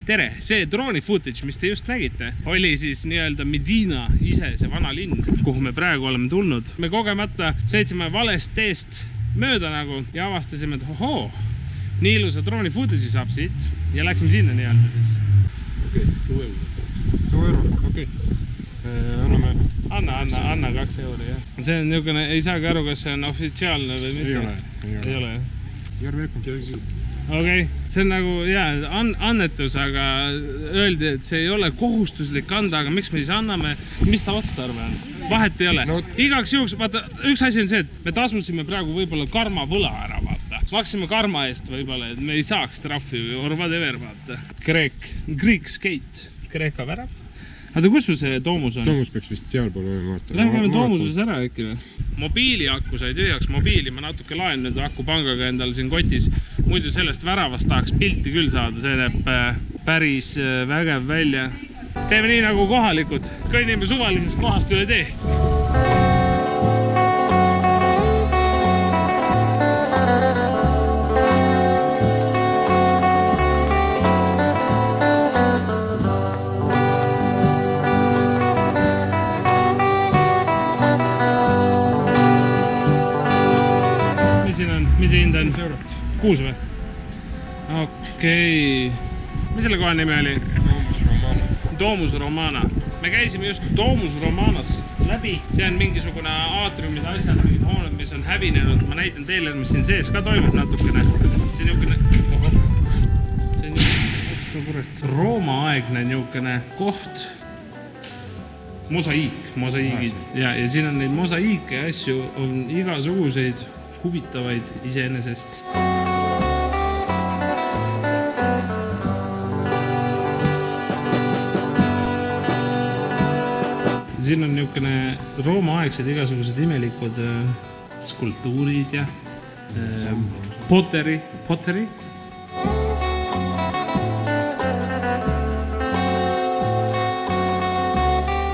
Tere, see drooni footage, mis te just nägite, oli siis nii-öelda Medina ise, see vana linn, kuhu me praegu oleme tulnud. Me kogemata sõitsime valest teest mööda nagu ja avastasime, et ohoo, nii ilusa drooni footage'i saab siit ja läksime sinna nii-öelda siis. Okei, 2 euro, okei. Anname. Anna 2 euro, jah. See on niisugune, ei saagi aru, kas see on ofitsiaalne või mitte. Ei ole. Järvekum keegi. Okei, see on nagu, annetus, aga öeldi, et see ei ole kohustuslik anda, aga miks me siis anname, mis ta otstarve on? Vahet ei ole. Igaks juhuks, vaata, üks asi on see, et me tasusime praegu võib-olla karma võla ära, vaata. Maksime karma eest võib-olla, et me ei saaks trahvi or whatever, vaata. Greek skate, Kreeka värav. Aga kus sul see Toomus on? Toomus peaks vist seal poole vaata. Lähme Toomuses ära äkki või? Mobiiliakku sai tühjaks, mobiili ma natuke laen nüüd akupangaga endal siin kotis. Muidu sellest väravast tahaks pilti küll saada, see näeb päris vägev välja. Teeme nii nagu kohalikud, kõnnime suvalisest kohast üle tee. Mis see hind on? 6 või? Okei. Mis selle koha nimi oli? Domus Romana. Me käisime just Domus Romanas läbi. See on mingisugune aatriumid asjad, mingid hooned, mis on hävinenud. Ma näitan teile, mis siin sees ka toimub natukene. See on niisugune Rooma-aegne niisugune koht. Mosaiigid. Ja siin on neid mosaiike ja asju on igasuguseid huvitavaid iseenesest. Siin on niisugune Rooma-aegsed igasugused imelikud skulptuurid ja pottery.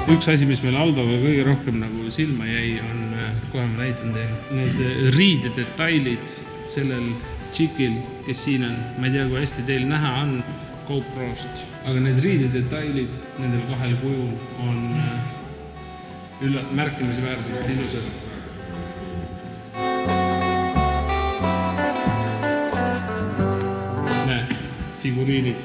Üks asi, mis meil Aldoga kõige rohkem nagu silma jäi, on, kohe ma näitan teile, need riidedetailid sellel tšikil, kes siin on. Ma ei tea, kui hästi teil näha on GoProst, aga need riidedetailid nendel 2 kujul on märkimisväärselt ilusad. Näe, figuriinid.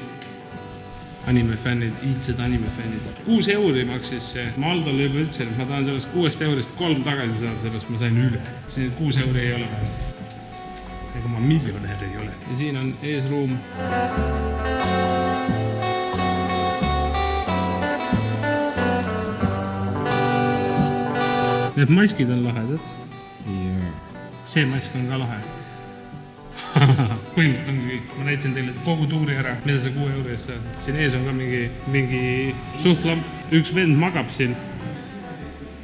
Animefännid, iidsed animefännid. 6 euri maksis see. Ma Aldole juba ütlesin, et ma tahan sellest 6 eurist 3 tagasi saada, sellest ma sain üle. Siin 6 euri ei ole vähemalt. Ega ma miljonär ei ole. Ja siin on eesruum. Need maskid on lahedad. See mask on ka lahe. Põhimõtteliselt ongi kõik. Ma näitasin teile kogu tuuri ära, mida see 6 euro eest saad. Siin ees on ka mingi suhtlamp. Üks vend magab siin,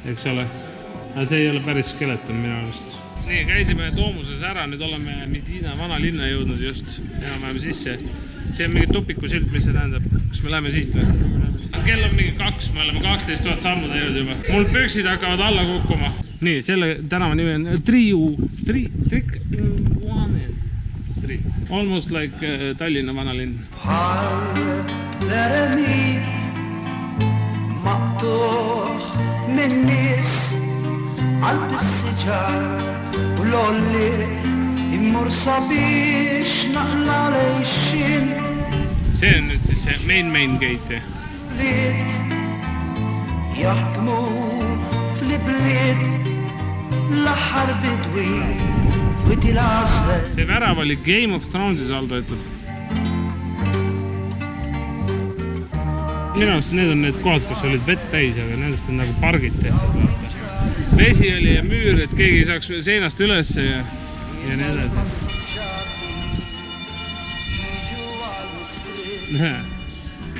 eks ole. Aga see ei ole päris skeleton minu arust. Nii, käisime Toomuses ära, nüüd oleme Medina vana linna jõudnud just. Enam-vähem sisse. See on mingi tupikusilt, mis see tähendab. Kas me läheme siit või? Kell on mingi 2, me oleme 12 000 sammu teinud juba. Mul püksid hakkavad alla kukkuma. Nii, selle tänava nimi on Street. Almost like Tallinna vanalinn. See on nüüd siis see main gate. Jahtmu flibliet lahar bidwi. See värav oli Game of Thronesis Aldo ütleb. Minu arust need on need kohad, kus olid vett täis, aga nendest on nagu pargid tehtud. Vesi oli ja müür, et keegi ei saaks seinast üles ja nii edasi.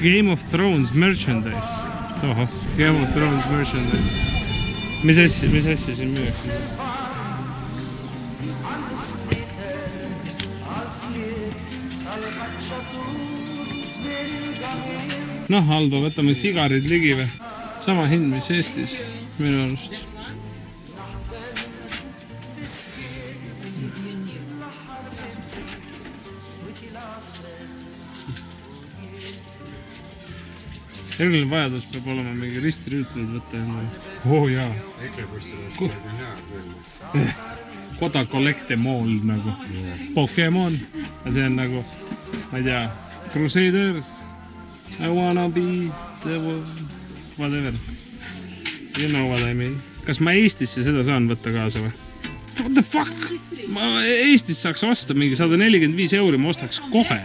Game of Thrones merchandise. Toho, Game of Thrones merchandise. Mis asja siin müüakse? Noh, Aldo, võtame sigarid ligi või? Sama hind, mis Eestis, minu arust. eriline vajadus peab olema mingi ristrüütleid võtta endale. Jaa. EKRE poistele praegu on hea. Koda Collecte Mall nagu. Pokemon. Ja see on nagu, ma ei tea, Crusaders. I wanna be the whatever. You know what I mean. Kas ma Eestisse seda saan võtta kaasa või? What the fuck? Ma Eestis saaks osta mingi 145 €, ma ostaks kohe.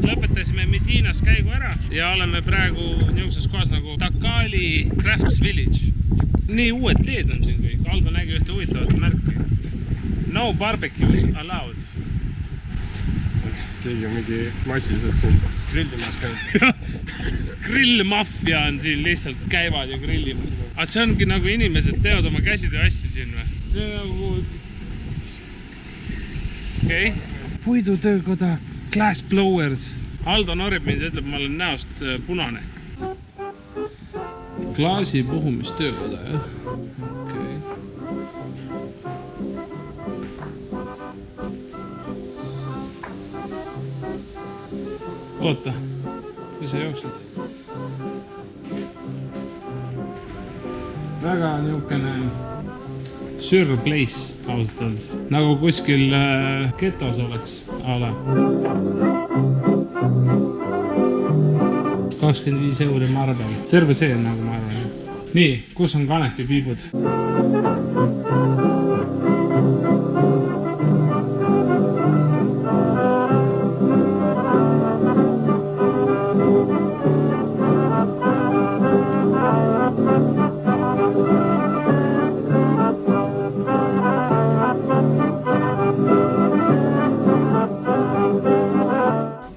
Lõpetasime Medinas käigu ära ja oleme praegu niisuguses kohas nagu Takali Crafts Village. Nii uued teed on siin kõik. Aldo nägi ühte huvitavat märki. No barbecues allowed. Keegi on mingi massiliselt siin grillimas käinud. Grillmafia on siin, lihtsalt käivad ja grillivad. Aga see ongi nagu inimesed teevad oma käsitöö asju siin või? See on nagu... Okei. Puidutöökoda, glass blowers. Aldo norib mind ja ütleb, ma olen näost punane. Klaasi puhumistöökoda, jah? Okei. Oota, kui sa jooksed? Väga niisugune sure place, ausalt öeldes. Nagu kuskil getos oleks. Ala. 25 € marbel. Terve see on nagu ma arvan. Nii, kus on kanepipiibud?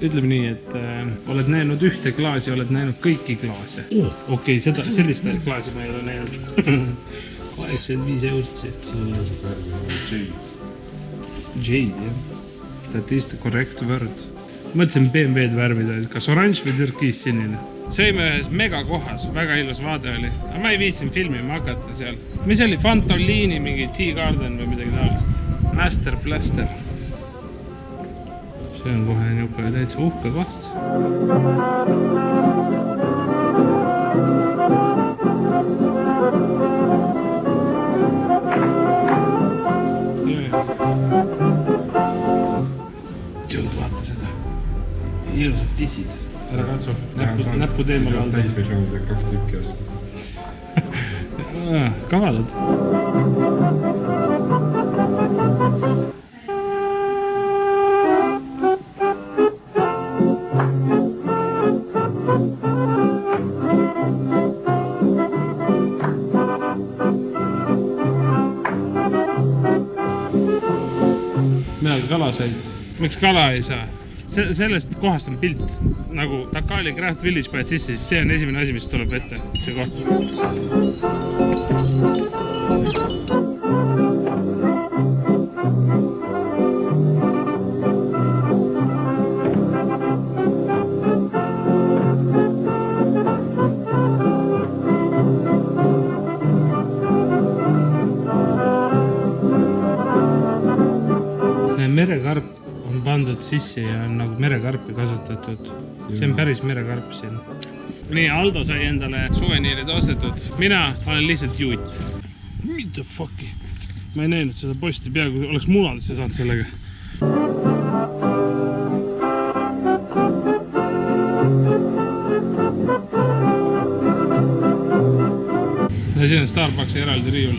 Ütleme nii, et oled näinud ühte klaasi, oled näinud kõiki klaase. Okei, sellist klaasi ma ei ole näinud. 85 €. Jade, jah. That is the correct word. Mõtlesin BMW-d värvida, kas oranž või türkiis sinine. Sõime ühes megakohas, väga ilus vaade oli. Aga ma ei viitsin filmima hakata seal. Mis oli Fantoliini, mingi Tea Garden või midagi taolist. Master Blaster. See on kohe niisugune täitsa uhke koht. Dude, vaata seda. Ilusad tissid. Ära katsu. Näppu teemal alda. Täisversioonid 2 tükki osa. Kavalad. Kala said. Miks kala ei saa? Sellest kohast on pilt. Nagu Takali Craft Village paned sisse, siis see on esimene asi, mis tuleb ette. See koht. Merekarp on pandud sisse ja on nagu merekarpi kasutatud. See on päris merekarp siin. Nii, Aldo sai endale suveniirid ostetud. Mina olen lihtsalt juut. Mida fucki? Ma ei näinud seda posti peaaegu, oleks munadesse saanud sellega. Ja siin on Starbucksi eraldi riiul.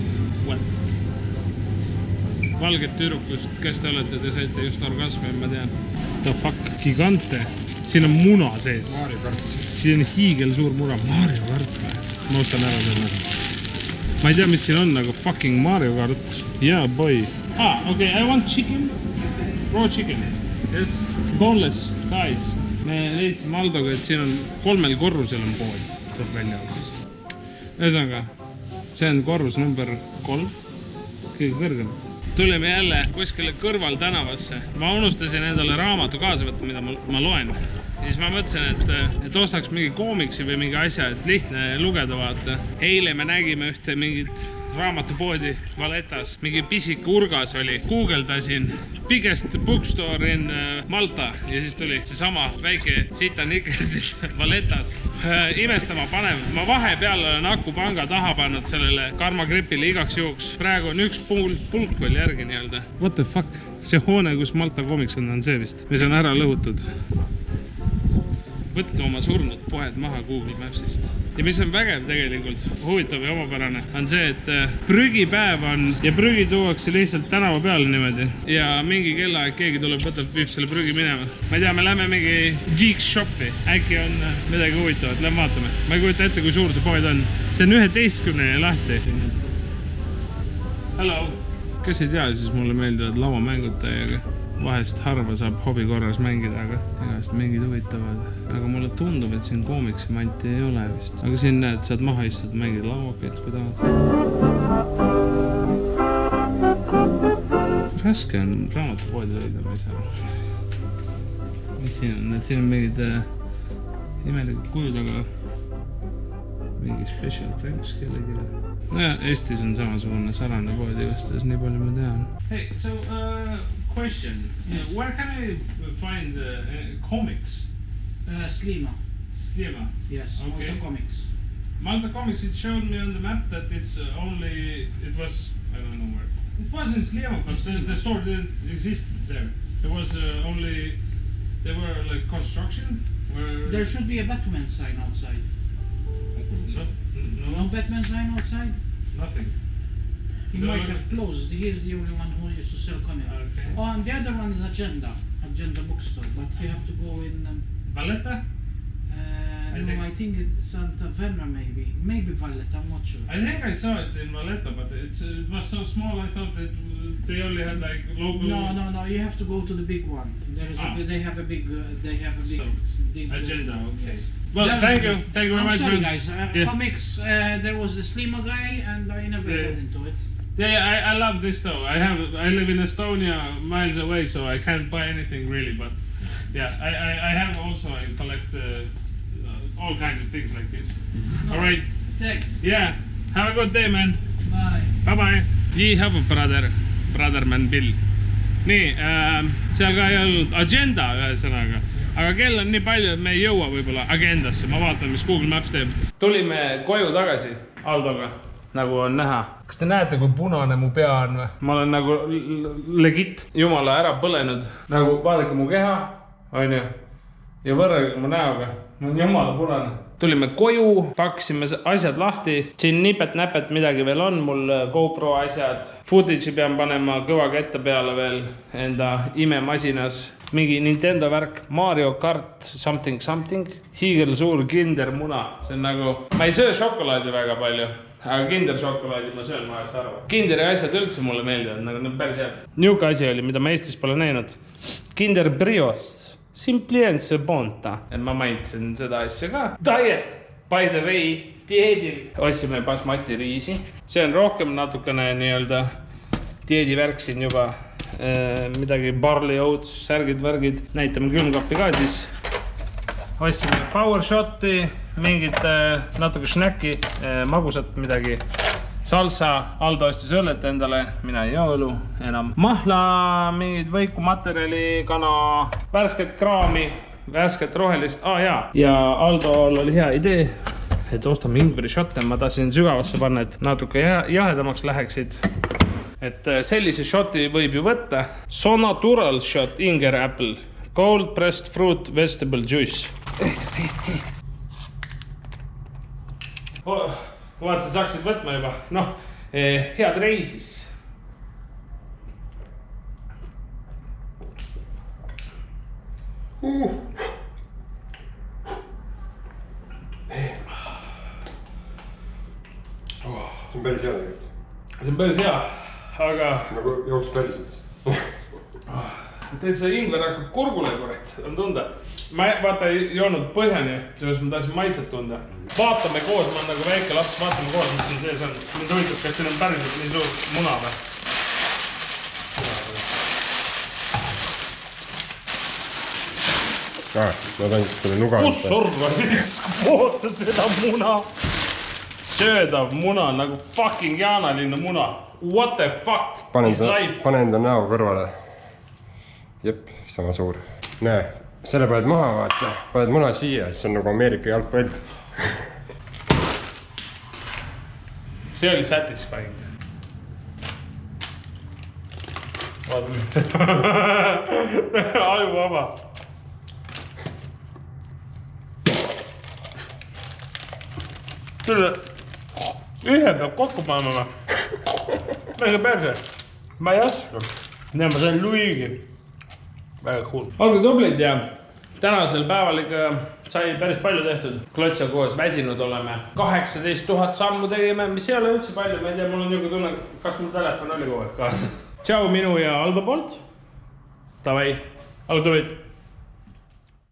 Valget tüürukust, kes te olete, te saite just orgasmi, ma tean. The fuck, gigante. Siin on muna sees. Mario Kart. Siin on hiigel suur muna. Mario Kart. Ma ostan ära selle. Ma ei tea, mis siin on, aga fucking Mario Kart. Yeah, boy. Okay, I want chicken. Raw chicken. Yes. Boneless thighs. Me leidsime Aldoga, et siin on 3 korrusel on pood. Saab välja alguses. Ühesõnaga, see on korrus number 3. Kõige kõrgem. tulime jälle kuskile kõrval tänavasse. Ma unustasin endale raamatu kaasa võtta, mida ma loen. Ja siis ma mõtlesin, et ostaks mingi koomiksi või mingi asja, et lihtne lugeda vaata. Eile me nägime ühte mingit raamatupoodi Vallettas. Mingi pisik urgas oli. Googledasin biggest bookstore in Malta ja siis tuli seesama väike sita nikerdis Vallettas. Imestama panev. Ma vahepeal olen akupanga taha pannud sellele karmagripile igaks juhuks. Praegu on üks pulk veel järgi nii-öelda. What the fuck? See hoone, kus Malta komiks on see vist. Mis on ära lõhutud. Võtke oma surnud poed maha Google Mapsist. Ja mis on vägev tegelikult, huvitav ja omapärane, on see, et prügipäev on ja prügi tuuakse lihtsalt tänava peale niimoodi. Ja mingi kellaaeg keegi tuleb, võtab, viib selle prügi minema. Ma ei tea, me lähme mingi Geeks Shopi. Äkki on midagi huvitavat, lähme vaatame. Ma ei kujuta ette, kui suur see poed on. See on 11 lahti. Hello. Kes ei tea, siis mulle meeldivad lavamängud täiega. Vahest harva saab hobi korras mängida, aga igast mingid huvitavad. Aga mulle tundub, et siin koomiksi manti ei ole vist. Aga siin näed, saad maha istud mängida lavokit, kui tahad. Raske on raamatupoodi leida, ma ei saa. Mis siin on? Siin on mingid imelikud kujud, aga mingi special thanks kellelegi. No ja, Eestis on samasugune sarane poodi vastas, nii palju ma tean. Hey, so question. Yes. Where can I find comics? Slima. Slima? Yes, okay. Malta Comics. Malta Comics, it showed me on the map that it's only, it was, I don't know where. It was in Slima, but the store didn't exist there. There was only, there were like construction. There should be a Batman sign outside. No Batman sign outside? Nothing. He might have closed. He is the only one who used to sell comics. Okay. Oh, and the other one is Agenda bookstore, but you have to go in... Valletta? I think it's Santa Venra maybe Valletta, I'm not sure. I think I saw it in Valletta, but it was so small I thought that they only had like local... No, you have to go to the big one. They have a big Agenda, okay. Yes. Well, thank you very much. Sorry guys, comics, there was the Slima guy and I never got into it. Yeah, I love this though. I live in Estonia, miles away, so I can't buy anything really. But yeah, I have also, I collect all kinds of things like this. No, all right. Thanks. Yeah. Have a good day, man. Bye. Bye. You have a brother man Bill. Nii, seal ka ei olnud agenda ühesõnaga. Aga kell on nii palju, et me ei jõua võib-olla agendasse. Ma vaatan, mis Google Maps teeb. Tulime koju tagasi Aldoga, nagu on näha. Kas te näete, kui punane mu pea on või? Ma olen nagu legit jumala ära põlenud. Nagu vaadake mu keha, on ju, ja võrrega mu näoga. Ma on jumala punane. Tulime koju, pakkisime asjad lahti. Siin nipet-näpet midagi veel on, mul GoPro asjad. Footage'i pean panema kõva kätte peale veel enda imemasinas. Mingi Nintendo värk, Mario Kart, something. Hiigel suur Kinder muna. See on nagu, ma ei söö šokolaadi väga palju, aga Kinder šokolaadi ma söön vahest arva. Kinderi asjad üldse mulle meeldivad, nagu need päris head. Niuke asi oli, mida ma Eestis pole näinud. Kinder Brios. Simpliense bonta. Et ma maitsen seda asja ka. Diet, by the way, dieedil. Ossime basmati riisi. See on rohkem natukene nii-öelda dieedivärk siin juba. Midagi barley oats, särgid, värgid. Näitame külmkappi ka siis. Ossime power shoti, mingit natuke snäki, magusat midagi. Salsa, Aldo ostis õllet endale, mina ei joo õlu enam. Mahla, mingid võikumaterjali, kana, värsket kraami, värsket rohelist. Ja Aldol oli hea idee, et ostame ingveri shotte. Ma tahtsin sügavasse panna, et natuke jahedamaks läheksid. Et sellise shoti võib ju võtta. So natural shot, inger apple, cold pressed fruit, vegetable juice. Kui vaatasin, saaksid võtma juba. Noh, head reisi siis. See on päris hea tegelikult. See on päris hea, aga... Nagu jooks päriselt. Teed see ingver hakkab kurgule, kurat, on tunda. Ma vaata ei joonud põhjani, selles ma tahtsin maitset tunda. Vaatame koos, ma olen nagu väike laps, vaatame koos, mis siin sees on. Mind huvitab, kas siin on päriselt nii suur muna või? Ma tahan selle nuga. Kus organis moota seda muna? Söödav muna nagu fucking jaanalinna muna. What the fuck is life? Pane enda näo kõrvale. Jep, sama suur. Näe, selle paned maha vaata. Paned muna siia, siis on nagu Ameerika jalgpall. See oli satisfying. Aju vaba. Tule, ühe peab kokku panema. Mega perse. Ma ei oska. Ma sain Luigi. Väga cool. Olge tublid ja tänasel päeval ikka sai päris palju tehtud. Klotsa koos väsinud oleme. 18 000 sammu tegime, mis ei ole üldse palju. Ma ei tea, mul on niuke tunne, kas mul telefon oli kogu aeg kaasa. Tšau minu ja Aldo poolt. Tavai. Olge tublid.